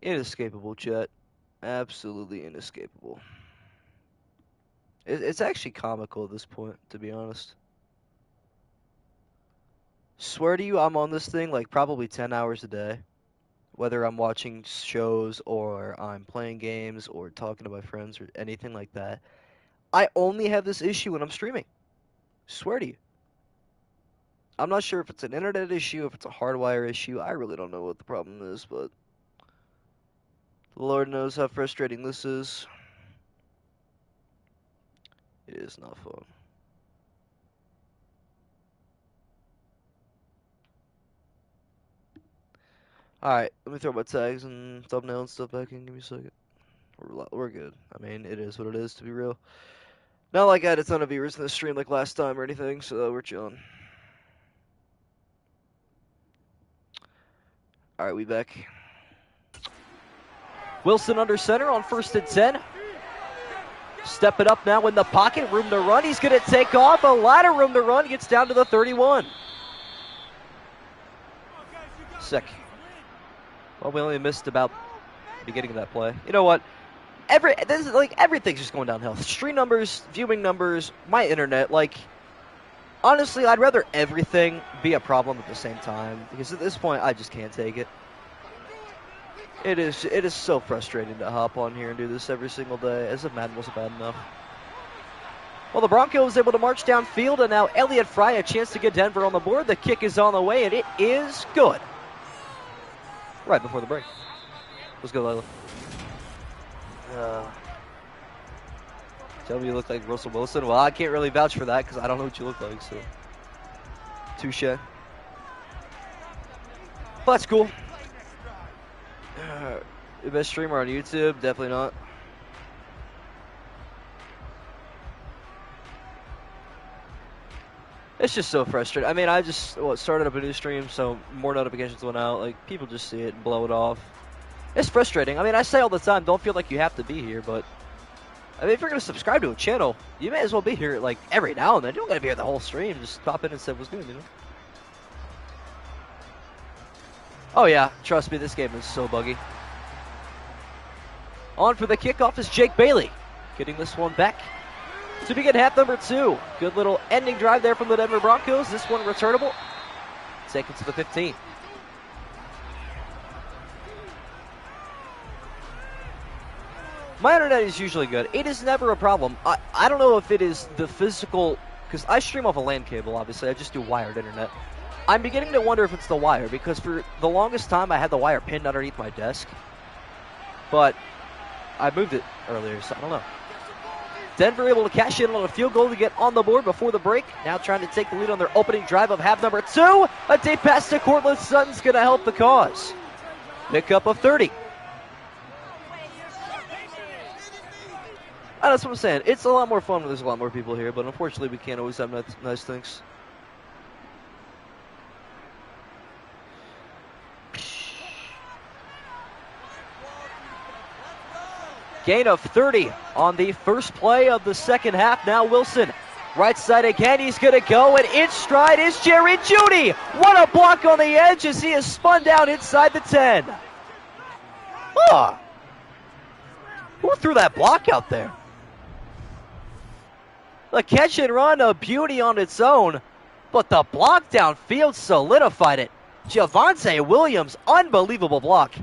Inescapable, Chet. Absolutely inescapable. It's actually comical at this point, to be honest. Swear to you, I'm on this thing like probably 10 hours a day. Whether I'm watching shows or I'm playing games or talking to my friends or anything like that. I only have this issue when I'm streaming. Swear to you. I'm not sure if it's an internet issue, if it's a hardwire issue. I really don't know what the problem is, but the Lord knows how frustrating this is. It is not fun. Alright, let me throw my tags and thumbnail and stuff back in. Give me a second. We're good. I mean, it is what it is, to be real. Not like I had a ton of viewers in the stream like last time or anything, so we're chilling. Alright, we back. Wilson under center on 1st and 10. Step it up now in the pocket. Room to run. He's going to take off. A lot of room to run. Gets down to the 31. Sick. Well, we only missed about the beginning of that play. You know what? Everything's just going downhill. Stream numbers, viewing numbers, my internet. Like, honestly, I'd rather everything be a problem at the same time. Because at this point, I just can't take it. It is so frustrating to hop on here and do this every single day, as if Madden wasn't bad enough. Well, the Broncos able to march downfield, and now Elliott Fry a chance to get Denver on the board. The kick is on the way, and it is good. Right before the break. Let's go, Layla. Tell me you look like Russell Wilson. Well, I can't really vouch for that because I don't know what you look like, so. Touche. Well, that's cool. The best streamer on YouTube? Definitely not. It's just so frustrating. I mean, I just started up a new stream, so more notifications went out. Like, people just see it and blow it off. It's frustrating. I mean, I say all the time, don't feel like you have to be here, but I mean, if you're going to subscribe to a channel, you may as well be here, like, every now and then. You don't got to be here the whole stream. Just pop in and say what's good, you know? Oh, yeah. Trust me, this game is so buggy. On for the kickoff is Jake Bailey. Getting this one back to begin half number 2. Good little ending drive there from the Denver Broncos. This one returnable. Take it to the 15. My internet is usually good. It is never a problem. I don't know if it is the physical, because I stream off a LAN cable, obviously. I just do wired internet. I'm beginning to wonder if it's the wire, because for the longest time I had the wire pinned underneath my desk. But I moved it earlier, so I don't know. Denver able to cash in on a field goal to get on the board before the break. Now trying to take the lead on their opening drive of half number 2. A deep pass to Cortland Sutton's going to help the cause. Pickup of 30. That's what I'm saying. It's a lot more fun when there's a lot more people here, but unfortunately we can't always have nice things. Gain of 30 on the first play of the second half. Now Wilson, right side again. He's going to go, and in stride is Jerry Jeudy. What a block on the edge as he is spun down inside the 10. Huh. Who threw that block out there? The catch and run, a beauty on its own, but the block downfield solidified it. Javonte Williams, unbelievable block.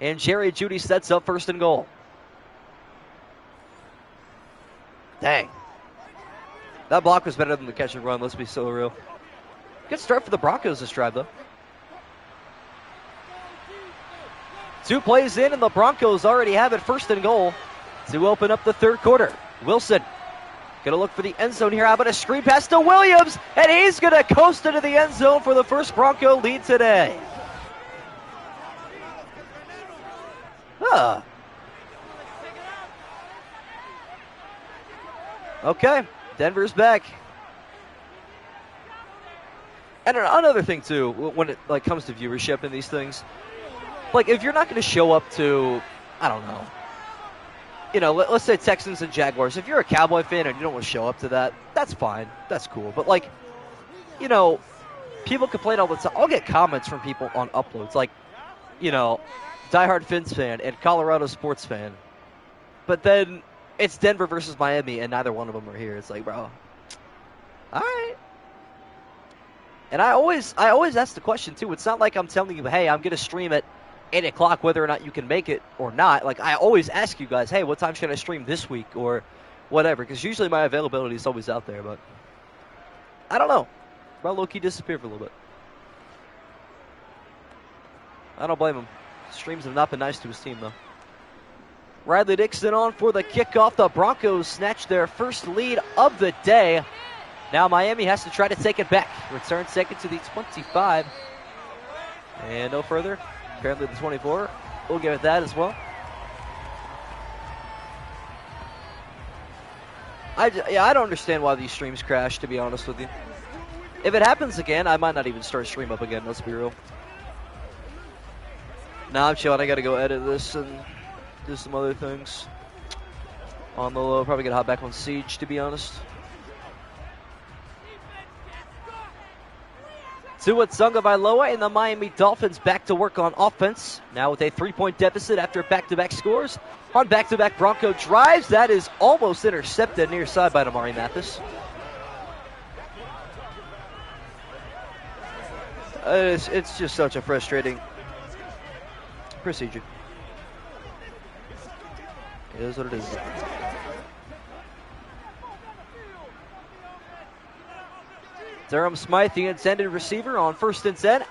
And Jerry Jeudy sets up 1st and goal. Dang. That block was better than the catch and run, let's be so real. Good start for the Broncos this drive, though. 2 plays in, and the Broncos already have it 1st and goal to open up the 3rd quarter. Wilson going to look for the end zone here. How about a screen pass to Williams? And he's going to coast into the end zone for the first Bronco lead today. Okay, Denver's back. And another thing, too, when it comes to viewership in these things, if you're not going to show up to, I don't know, you know, let's say Texans and Jaguars. If you're a Cowboy fan and you don't want to show up to that, that's fine. That's cool. But, like, you know, people complain all the time. I'll get comments from people on uploads, like, you know, diehard Fins fan and Colorado sports fan. But then it's Denver versus Miami, and neither one of them are here. It's like, bro, all right. And I always ask the question, too. It's not like I'm telling you, hey, I'm going to stream at 8 o'clock whether or not you can make it or not. Like, I always ask you guys, hey, what time should I stream this week or whatever? Because usually my availability is always out there. But I don't know. Bro, low-key disappeared for a little bit. I don't blame him. Streams have not been nice to his team, though. Riley Dixon on for the kickoff. The Broncos snatched their first lead of the day. Now Miami has to try to take it back. Return second to the 25. And no further. Apparently the 24. We'll give it that as well. I don't understand why these streams crash, to be honest with you. If it happens again, I might not even start stream up again, let's be real. Nah, I'm chilling. I got to go edit this and do some other things. On the low, probably going to hop back on Siege, to be honest. Tua Tagovailoa and the Miami Dolphins back to work on offense. Now with a 3-point deficit after back-to-back scores. On back-to-back Bronco drives. That is almost intercepted near side by Damari Mathis. It's just such a frustrating procedure. It is what it is. Durham Smythe, the intended receiver, on 1st and 10.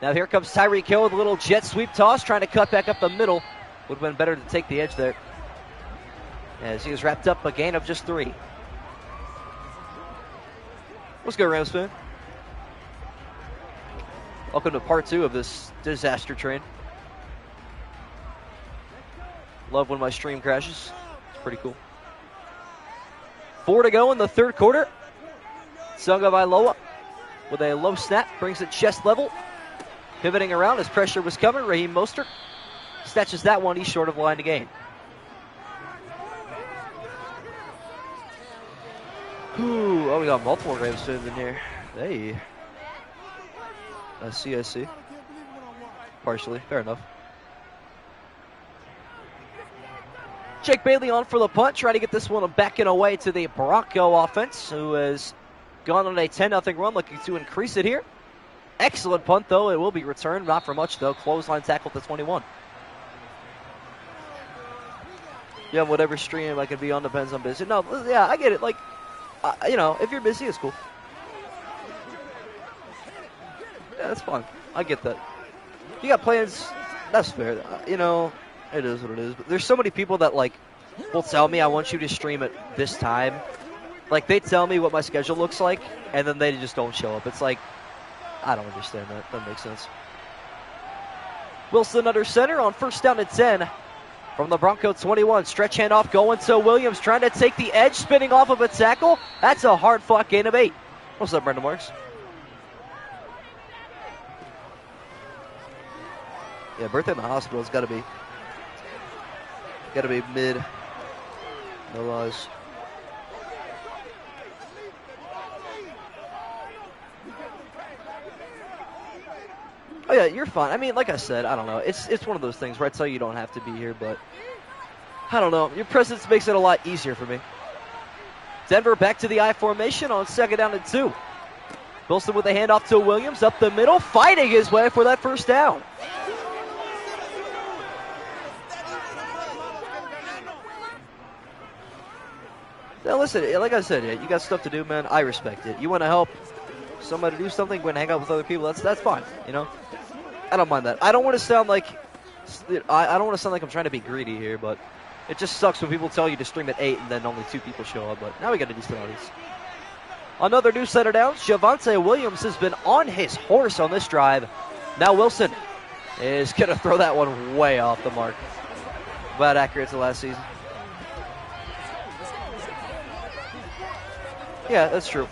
Now here comes Tyreek Hill with a little jet sweep toss, trying to cut back up the middle. Would have been better to take the edge there, as he was wrapped up a gain of just 3. Let's go, Rams fan. Welcome to part 2 of this disaster train. Love when my stream crashes. It's pretty cool. 4 to go in the 3rd quarter. Tagovailoa with a low snap, brings it chest level. Pivoting around as pressure was coming. Raheem Mostert snatches that one. He's short of the line to gain. Ooh, oh, we got multiple Rams fans in here. Hey. I see. Partially. Fair enough. Jake Bailey on for the punt. Trying to get this one back and away to the Bronco offense, who has gone on a 10-0 run, looking to increase it here. Excellent punt, though. It will be returned. Not for much, though. Clothesline tackle at the 21. Yeah, whatever stream I can be on depends on busy. No, yeah, I get it. Like, you know, if you're busy, it's cool. Yeah, that's fine. I get that. You got plans, that's fair. You know, it is what it is. But there's so many people that, like, will tell me I want you to stream at this time. Like, they tell me what my schedule looks like, and then they just don't show up. It's like, I don't understand that. That makes sense. Wilson under center on 1st down and 10 from the Bronco 21. Stretch handoff going to Williams, trying to take the edge, spinning off of a tackle. That's a hard-fought gain of 8. What's up, Brendan Marks? Yeah, birthday in the hospital's got to be mid. No lies. Oh yeah, you're fine. I mean, like I said, I don't know. It's one of those things where I tell you don't have to be here, but I don't know. Your presence makes it a lot easier for me. Denver back to the I formation on 2nd down and 2. Wilson with a handoff to Williams up the middle, fighting his way for that 1st down. Now listen, like I said, you got stuff to do, man. I respect it. You want to help somebody do something, go and hang out with other people. That's fine, you know. I don't mind that. I don't want to sound like I'm trying to be greedy here, but it just sucks when people tell you to stream at 8 and then only 2 people show up. But now we got a decent audience. Another new center down. Javonte Williams has been on his horse on this drive. Now Wilson is going to throw that one way off the mark. About accurate to last season. Yeah, that's true.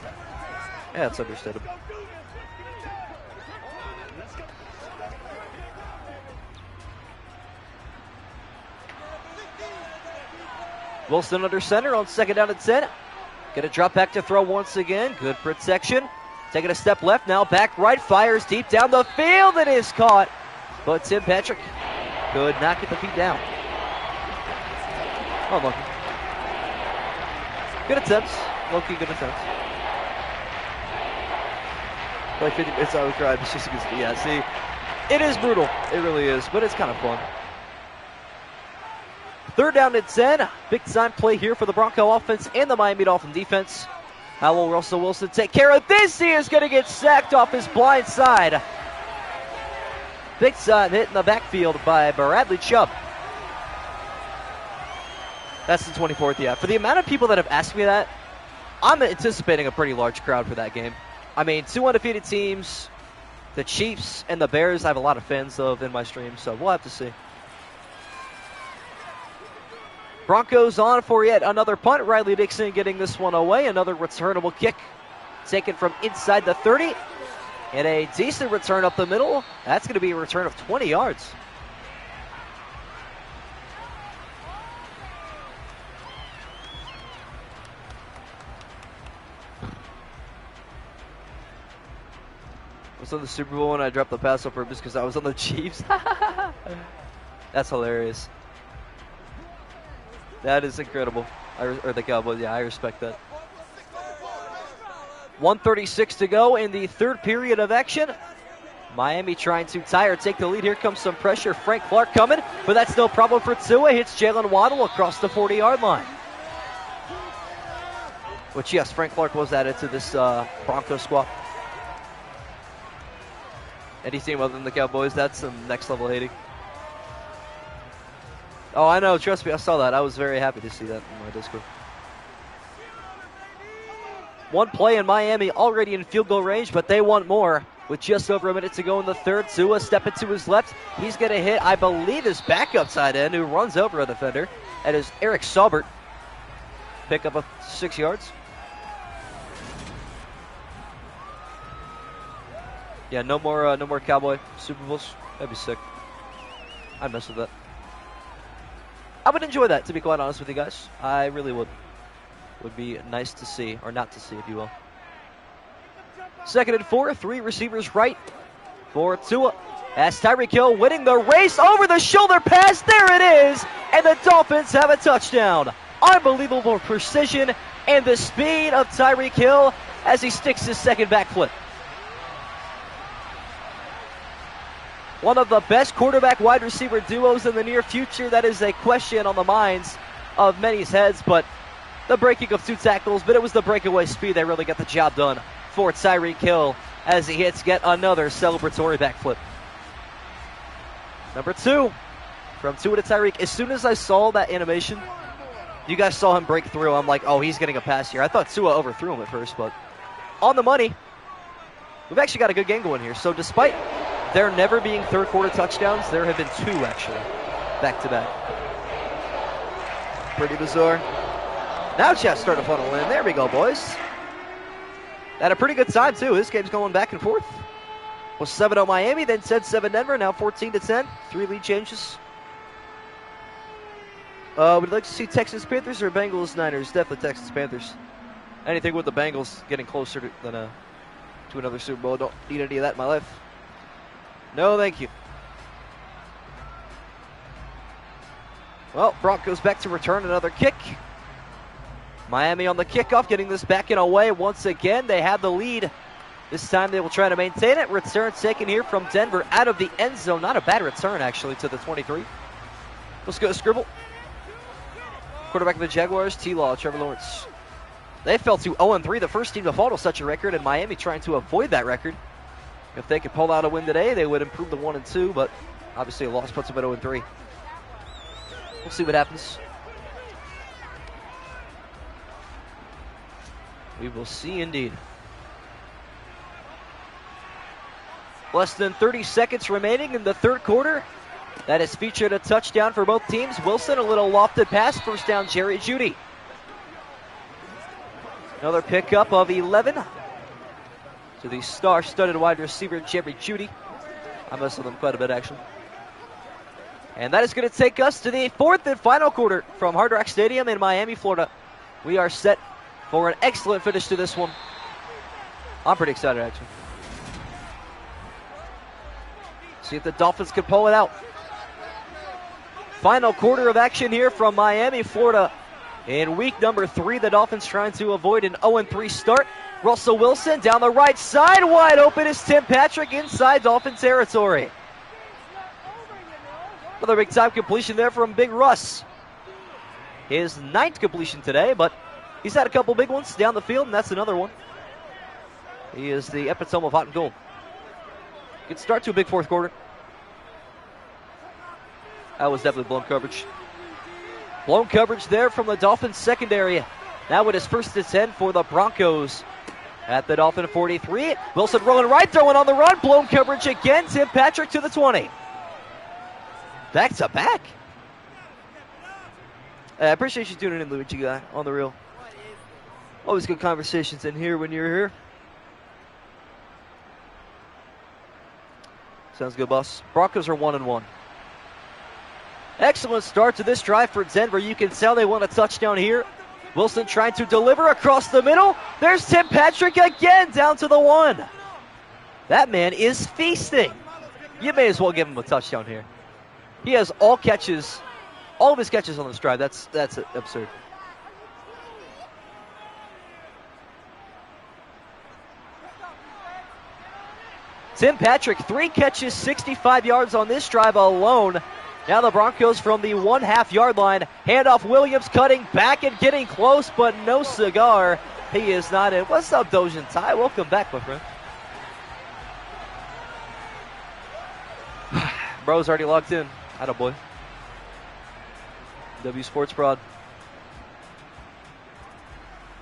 Yeah, it's understandable. Wilson under center on 2nd down and 10. Gonna drop back to throw once again. Good protection. Taking a step left, now back right, fires deep down the field. It is caught. But Tim Patrick could not get the feet down. Unlucky. Good attempts. Low-key good attempts. Like 50 minutes I would cry. It's just because, yeah, see, it is brutal. It really is, but it's kind of fun. 3rd down and 10. Big time play here for the Bronco offense and the Miami Dolphin defense. How will Russell Wilson take care of this? He is going to get sacked off his blind side. Big time hit in the backfield by Bradley Chubb. That's the 24th, yeah. For the amount of people that have asked me that, I'm anticipating a pretty large crowd for that game. I mean, 2 undefeated teams, the Chiefs and the Bears I have a lot of fans of in my stream, so we'll have to see. Broncos on for yet another punt. Riley Dixon getting this one away. Another returnable kick taken from inside the 30. And a decent return up the middle. That's going to be a return of 20 yards. I was on the Super Bowl and I dropped the pass on purpose because I was on the Chiefs. That's hilarious. That is incredible. Or the Cowboys, yeah, I respect that. 1:36 to go in the 3rd period of action. Miami trying to tie or take the lead. Here comes some pressure. Frank Clark coming, but that's no problem for Tua. Hits Jalen Waddle across the 40-yard line. Which, yes, Frank Clark was added to this Broncos squad. Any team other than the Cowboys, that's some next level hating. Oh, I know. Trust me, I saw that. I was very happy to see that in my Discord. One play in Miami already in field goal range, but they want more. With just over a minute to go in the 3rd, Tua stepping to his left. He's going to hit, I believe, his backup tight end who runs over a defender. That is Eric Saubert. Pick up 6 yards. Yeah, no more Cowboy Super Bowls. That'd be sick. I'd mess with that. I would enjoy that, to be quite honest with you guys. I really would. Would be nice to see, or not to see, if you will. 2nd and 4, 3 receivers right for Tua. As Tyreek Hill winning the race over the shoulder pass. There it is, and the Dolphins have a touchdown. Unbelievable precision and the speed of Tyreek Hill as he sticks his 2nd backflip. One of the best quarterback wide receiver duos in the near future. That is a question on the minds of many's heads, but the breaking of 2 tackles, but it was the breakaway speed that really got the job done for Tyreek Hill as he hits yet another celebratory backflip. Number 2 from Tua to Tyreek. As soon as I saw that animation, you guys saw him break through. I'm like, oh, he's getting a pass here. I thought Tua overthrew him at first, but on the money. We've actually got a good game going here. So despite there never being 3rd quarter touchdowns, there have been 2 actually, back-to-back. Pretty bizarre. Now Chef's starting to funnel in. There we go, boys. At a pretty good time, too. This game's going back and forth. Was 7-0 Miami, then 10-7 Denver, now 14-10. 3 lead changes. Would you like to see Texas Panthers or Bengals Niners? Definitely Texas Panthers. Anything with the Bengals getting closer to another Super Bowl. Don't need any of that in my life. No, thank you. Well, Broncos back to return another kick. Miami on the kickoff, getting this back and away once again. They have the lead. This time they will try to maintain it. Return taken here from Denver out of the end zone. Not a bad return, actually, to the 23. Let's go to Scribble. Quarterback of the Jaguars, T-Law, Trevor Lawrence. They fell to 0-3, the first team to fall to such a record, and Miami trying to avoid that record. If they could pull out a win today, they would improve to 1-2, but obviously a loss puts them at 0-3. We'll see what happens. We will see indeed. Less than 30 seconds remaining in the 3rd quarter. That has featured a touchdown for both teams. Wilson, a little lofted pass. First down, Jerry Jeudy. Another pickup of 11 to the star-studded wide receiver, Jerry Jeudy. I messed with him quite a bit, actually. And that is going to take us to the fourth and final quarter from Hard Rock Stadium in Miami, Florida. We are set for an excellent finish to this one. I'm pretty excited, actually. See if the Dolphins can pull it out. Final quarter of action here from Miami, Florida. In week number 3, the Dolphins trying to avoid an 0-3 start. Russell Wilson down the right side. Wide open is Tim Patrick inside Dolphin territory. Another big time completion there from Big Russ. His 9th completion today, but he's had a couple big ones down the field, and that's another one. He is the epitome of hot and cold. Good start to a big fourth quarter. That was definitely blown coverage. Blown coverage there from the Dolphins secondary. Now it is 1st and 10 for the Broncos at the Dolphin 43. Wilson rolling right, throwing on the run. Blown coverage again. Tim Patrick to the 20. Back to back. I appreciate you tuning in, Luigi guy, on the real. Always good conversations in here when you're here. Sounds good, boss. Broncos are 1-1. Excellent start to this drive for Denver. You can tell they want a touchdown here. Wilson trying to deliver across the middle. There's Tim Patrick again down to the 1. That man is feasting. You may as well give him a touchdown here. He has all of his catches on this drive. That's absurd. Tim Patrick, 3 catches, 65 yards on this drive alone. Now the Broncos from the 1.5-yard line. Handoff Williams cutting back and getting close, but no cigar. He is not in. What's up, Dojan Ty? Welcome back, my friend. Bro's already locked in. Attaboy. W Sports Prod.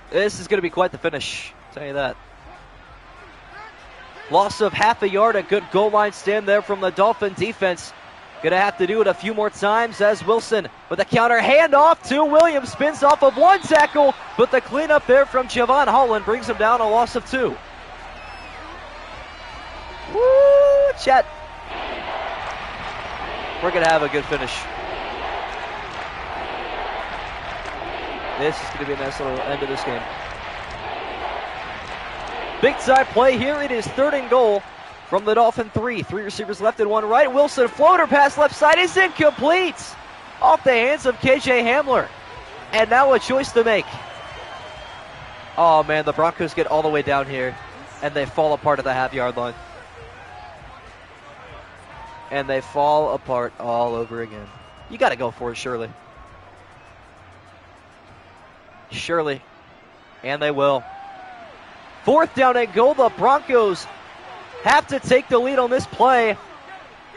This is going to be quite the finish. I'll tell you that. Loss of half a yard. A good goal line stand there from the Dolphin defense. Going to have to do it a few more times as Wilson with a counter handoff to Williams. Spins off of 1 tackle, but the cleanup there from Javon Holland brings him down a loss of 2. Woo, Chet. We're going to have a good finish. This is going to be a nice little end of this game. Big time play here. It is 3rd and goal from the Dolphin 3. 3 receivers left and 1 right. Wilson floater pass left side is incomplete. Off the hands of KJ Hamler. And now a choice to make. Oh man, the Broncos get all the way down here and they fall apart at the half-yard line. And they fall apart all over again. You got to go for it, surely. Surely. And they will. 4th down and goal. The Broncos have to take the lead on this play.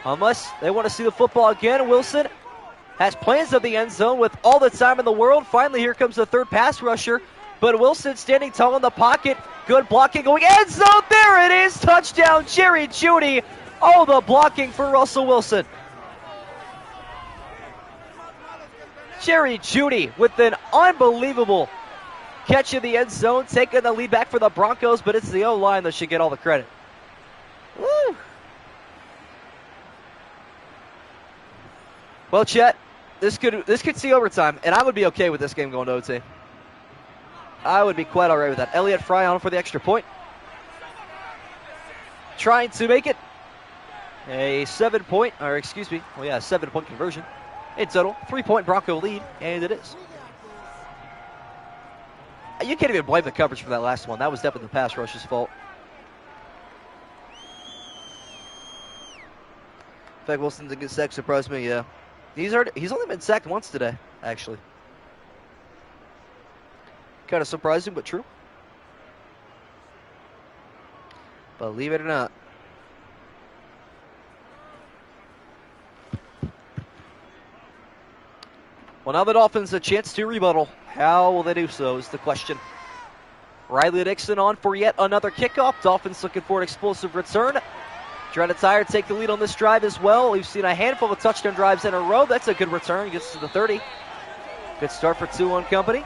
Unless they want to see the football again. Wilson has plans of the end zone with all the time in the world. Finally, here comes the 3rd pass rusher. But Wilson standing tall in the pocket. Good blocking going end zone. There it is. Touchdown, Jerry Jeudy. Oh, the blocking for Russell Wilson. Jerry Jeudy with an unbelievable catch in the end zone, taking the lead back for the Broncos, but it's the O-line that should get all the credit. Woo. Well, Chet, this could see overtime, and I would be okay with this game going to OT. I would be quite all right with that. Elliott Fry on for the extra point. Trying to make it a 7-point conversion. In total, 3-point Bronco lead, and it is. You can't even blame the coverage for that last one. That was definitely the pass rush's fault. In fact, Wilson's a good sack, surprised me, yeah. He's only been sacked once today, actually. Kind of surprising, but true. Believe it or not. Well, now the Dolphins a chance to rebuttal. How will they do so is the question. Riley Dixon on for yet another kickoff. Dolphins looking for an explosive return. Trying to tire take the lead on this drive as well. We've seen a handful of touchdown drives in a row. That's a good return. Gets to the 30. Good start for 2-1 company.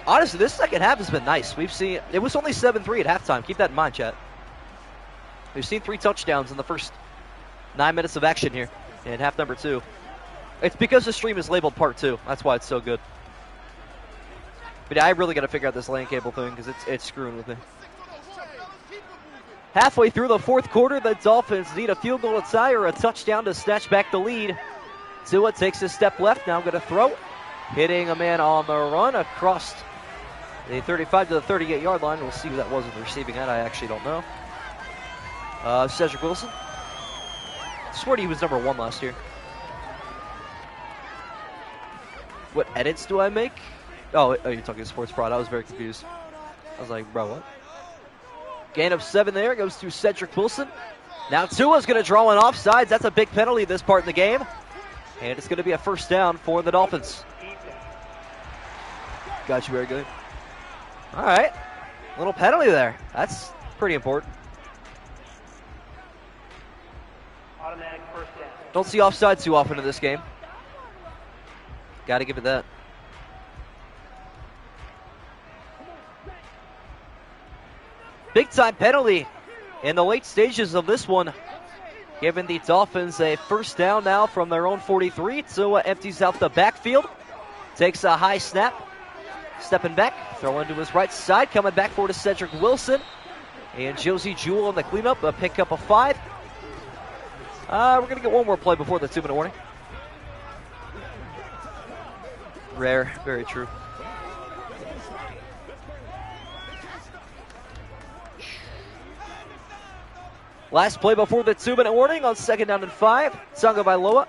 Honestly, this second half has been nice. We've seen it was only 7-3 at halftime. Keep that in mind, chat. We've seen 3 touchdowns in the first 9 minutes of action here in half number 2. It's because the stream is labeled part 2. That's why it's so good. But yeah, I really got to figure out this LAN cable thing because it's screwing with me. Halfway through the fourth quarter, the Dolphins need a field goal to tie or a touchdown to snatch back the lead. Tua takes a step left, now going to throw. Hitting a man on the run across the 35 to the 38-yard line. We'll see who that was in the receiving end. I actually don't know. Cedric Wilson. I swear he was number 1 last year. What edits do I make? Oh, you're talking sports prod. I was very confused. I was like, bro, what? Gain of 7 there. Goes to Cedric Wilson. Now Tua's going to draw an offsides. That's a big penalty this part in the game. And it's going to be a first down for the Dolphins. Got you very good. All right. Little penalty there. That's pretty important. Automatic first down. Don't see offsides too often in this game. Got to give it that. Big time penalty in the late stages of this one. Giving the Dolphins a first down now from their own 43. Tua empties out the backfield. Takes a high snap. Stepping back. Throwing to his right side. Coming back forward to Cedric Wilson. And Josie Jewell on the cleanup. A pickup of 5. We're going to get one more play before the 2-minute warning. Rare. Very true. Last play before the 2-minute warning on 2nd down and 5. Tagovailoa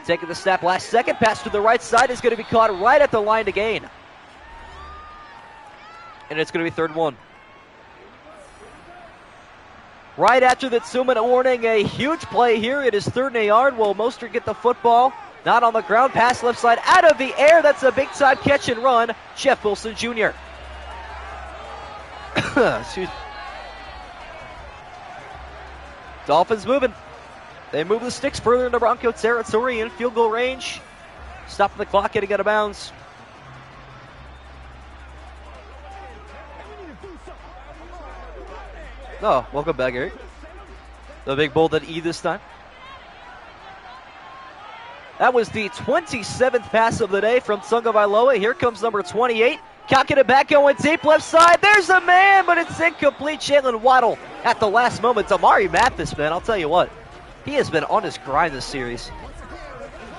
taking the snap last second. Pass to the right side is going to be caught right at the line to gain. And it's going to be 3rd and 1. Right after the 2-minute warning, a huge play here. It is 3rd and a yard. Will Mostert get the football? Not on the ground. Pass left side out of the air. That's a big time catch and run. Jeff Wilson Jr. Excuse me. Dolphins moving. They move the sticks further into Bronco territory in field goal range. Stopping the clock, getting out of bounds. Oh, welcome back, Eric. The big bolded E this time. That was the 27th pass of the day from Tagovailoa. Here comes number 28. Cocking it back, going deep left side. There's a man, but it's incomplete. Jalen Waddle at the last moment. Damari Mathis, man, I'll tell you what. He has been on his grind this series.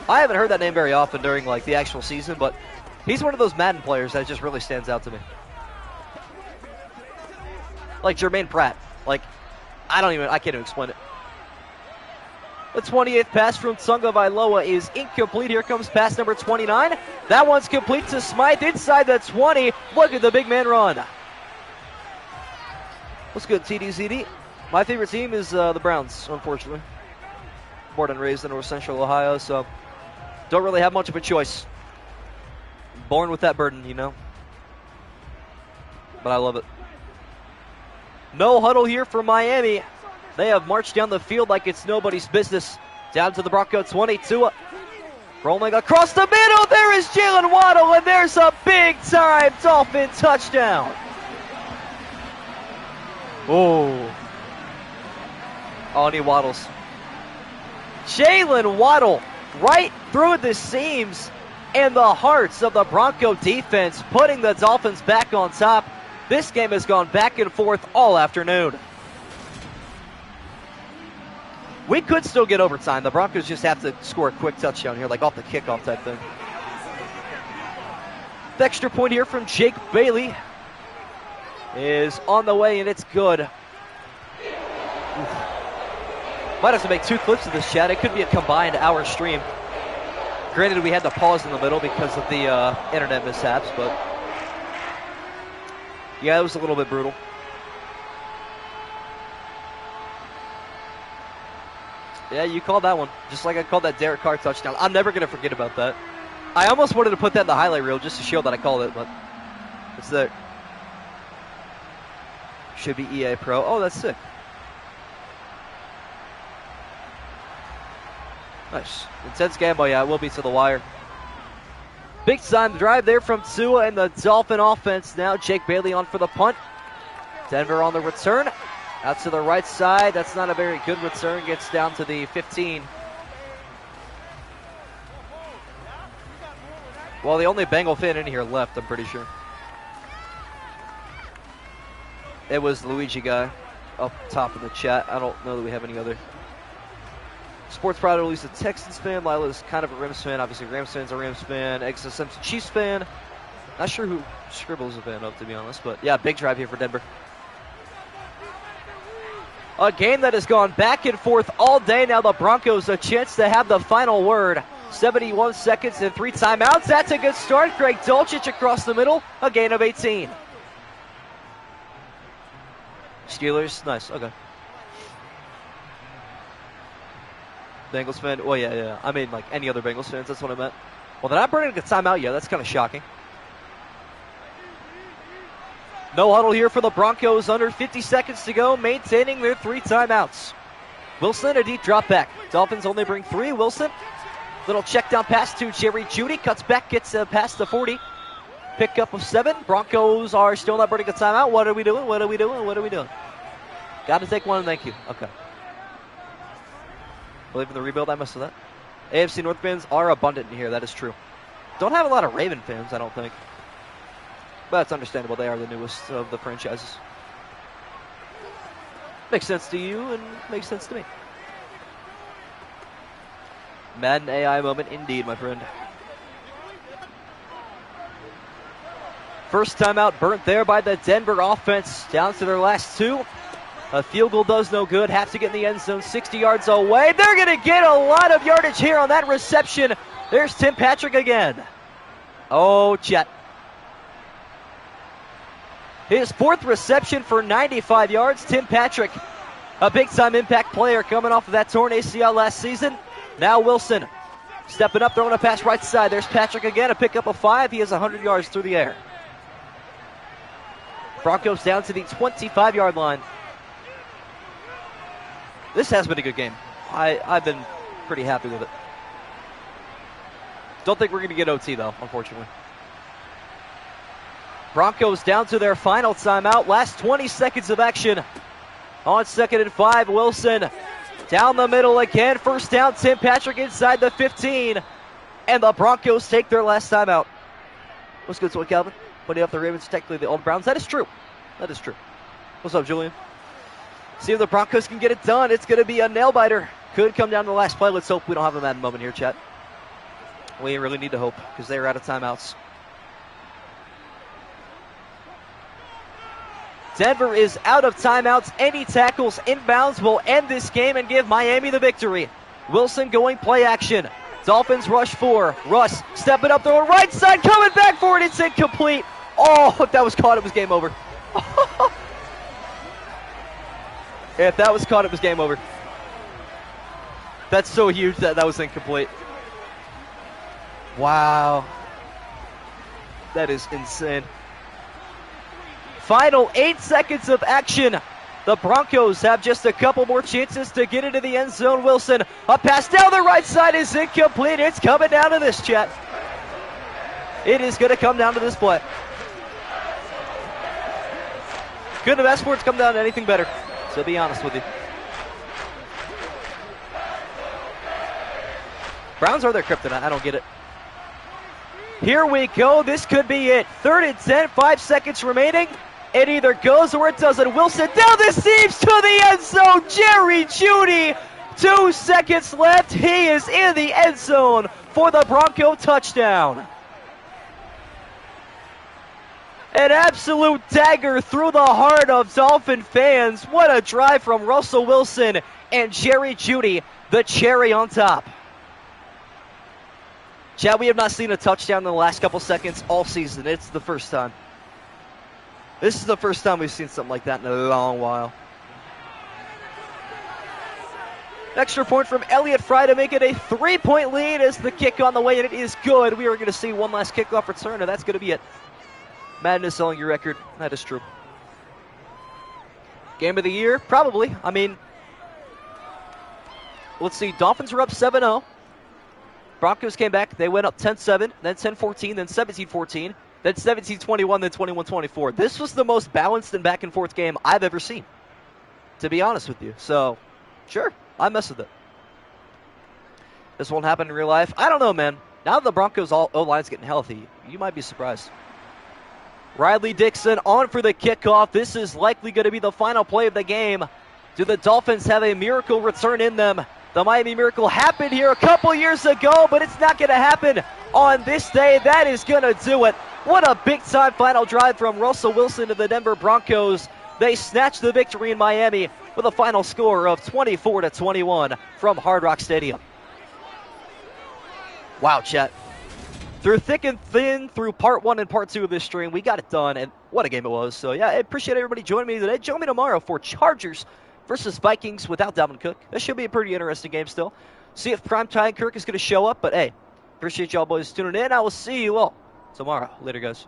I haven't heard that name very often during like the actual season, but he's one of those Madden players that just really stands out to me. Like Jermaine Pratt. Like, I can't even explain it. The 28th pass from Tagovailoa is incomplete. Here comes pass number 29. That one's complete to Smythe inside the 20. Look at the big man run. What's good, TDZD? My favorite team is the Browns, unfortunately. Born and raised in North Central Ohio, so don't really have much of a choice. Born with that burden, you know. But I love it. No huddle here for Miami. They have marched down the field like it's nobody's business. Down to the Bronco 22. Rolling across the middle. There is Jalen Waddle, and there's a big-time Dolphin touchdown. Oh, and he waddles. Jalen Waddle right through the seams and the hearts of the Bronco defense, putting the Dolphins back on top. This game has gone back and forth all afternoon. We could still get overtime. The Broncos just have to score a quick touchdown here, like off the kickoff type thing. The extra point here from Jake Bailey is on the way, and it's good. Oof. Might have to make 2 clips of this, chat. It could be a combined hour stream. Granted, we had to pause in the middle because of the internet mishaps, but yeah, it was a little bit brutal. Yeah, you called that one. Just like I called that Derek Carr touchdown. I'm never going to forget about that. I almost wanted to put that in the highlight reel just to show that I called it, but it's there. Should be EA Pro. Oh, that's sick. Nice. Intense gamble, yeah, it will be to the wire. Big time drive there from Tua and the Dolphin offense. Now Jake Bailey on for the punt. Denver on the return. Out to the right side. That's not a very good return. Gets down to the 15. Well, the only Bengal fan in here left, I'm pretty sure. It was the Luigi guy up top in the chat. I don't know that we have any other. Sports Pride released a Texans fan. Lila's kind of a Rams fan. Obviously, Rams fan's a Rams fan. Exo Simpson Chiefs fan. Not sure who Scribble's a fan of, to be honest. But yeah, big drive here for Denver. A game that has gone back and forth all day. Now the Broncos a chance to have the final word. 71 seconds and 3 timeouts. That's a good start. Greg Dulcich across the middle. A gain of 18. Steelers. Nice. Okay. Bengals fan. Well, yeah. I mean, like any other Bengals fans. That's what I meant. Well, they're not burning a timeout yet. That's kind of shocking. No huddle here for the Broncos. Under 50 seconds to go. Maintaining their 3 timeouts. Wilson, a deep drop back. Dolphins only bring 3. Wilson. Little check down pass to Jerry Jeudy. Cuts back. Gets past the 40. Pickup of 7. Broncos are still not burning a timeout. What are we doing? What are we doing? What are we doing? Got to take one. Thank you. Okay. Believe in the rebuild. I missed that. AFC North fans are abundant in here. That is true. Don't have a lot of Raven fans, I don't think. But that's understandable. They are the newest of the franchises. Makes sense to you and makes sense to me. Madden AI moment indeed, my friend. First timeout burnt there by the Denver offense. Down to their last 2. A field goal does no good. Have to get in the end zone 60 yards away. They're going to get a lot of yardage here on that reception. There's Tim Patrick again. Oh, Chet. His 4th reception for 95 yards. Tim Patrick, a big-time impact player coming off of that torn ACL last season. Now Wilson stepping up, throwing a pass right side. There's Patrick again, a pickup of 5. He has 100 yards through the air. Broncos down to the 25-yard line. This has been a good game. I've been pretty happy with it. Don't think we're going to get OT, though, unfortunately. Broncos down to their final timeout. Last 20 seconds of action. On 2nd and 5, Wilson down the middle again. First down, Tim Patrick inside the 15. And the Broncos take their last timeout. What's good, Calvin? Putting up the Ravens, technically the old Browns. That is true. That is true. What's up, Julian? See if the Broncos can get it done. It's going to be a nail-biter. Could come down to the last play. Let's hope we don't have a Madden moment here, chat. We really need to hope because they are out of timeouts. Denver is out of timeouts. Any tackles inbounds will end this game and give Miami the victory. Wilson going play action. Dolphins rush 4. Russ stepping up the right side, coming back for it. It's incomplete. Oh, if that was caught, it was game over. If that was caught, it was game over. That's so huge that was incomplete. Wow. That is insane. Final 8 seconds of action. The Broncos have just a couple more chances to get into the end zone. Wilson, a pass down the right side is incomplete. It's coming down to this, chat. It is going to come down to this play. Couldn't have asked for it to come down to anything better, to be honest with you. Browns are their kryptonite. I don't get it. Here we go. This could be it. 3rd and 10, 5 seconds remaining. It either goes or it doesn't. Wilson down the seams to the end zone. Jerry Jeudy, 2 seconds left. He is in the end zone for the Bronco touchdown. An absolute dagger through the heart of Dolphin fans. What a drive from Russell Wilson and Jerry Jeudy, the cherry on top. Chad, we have not seen a touchdown in the last couple seconds all season. It's the first time. This is the first time we've seen something like that in a long while. Extra point from Elliott Fry to make it a 3-point lead as the kick on the way, and it is good. We are going to see one last kickoff return, and that's going to be it. Madden is selling your record. That is true. Game of the year? Probably. I mean, let's see. Dolphins were up 7-0. Broncos came back. They went up 10-7, then 10-14, then 17-14, then 17-21, then 21-24. This was the most balanced and back-and-forth game I've ever seen. to be honest with you. So, sure, I mess with it. This won't happen in real life. I don't know, man. Now that the Broncos' O-line's getting healthy, you might be surprised. Riley Dixon on for the kickoff. This is likely going to be the final play of the game. Do the Dolphins have a miracle return in them? The Miami Miracle happened here a couple years ago, but it's not going to happen on this day. That is going to do it. What a big-time final drive from Russell Wilson to the Denver Broncos. They snatched the victory in Miami with a final score of 24-21 from Hard Rock Stadium. Wow, chat. Through thick and thin, through part 1 and part 2 of this stream, we got it done, and what a game it was. So, yeah, I appreciate everybody joining me today. Join me tomorrow for Chargers versus Vikings without Dalvin Cook. This should be a pretty interesting game still. See if Primetime Kirk is going to show up, but hey, appreciate y'all boys tuning in. I will see you all tomorrow. Later, guys.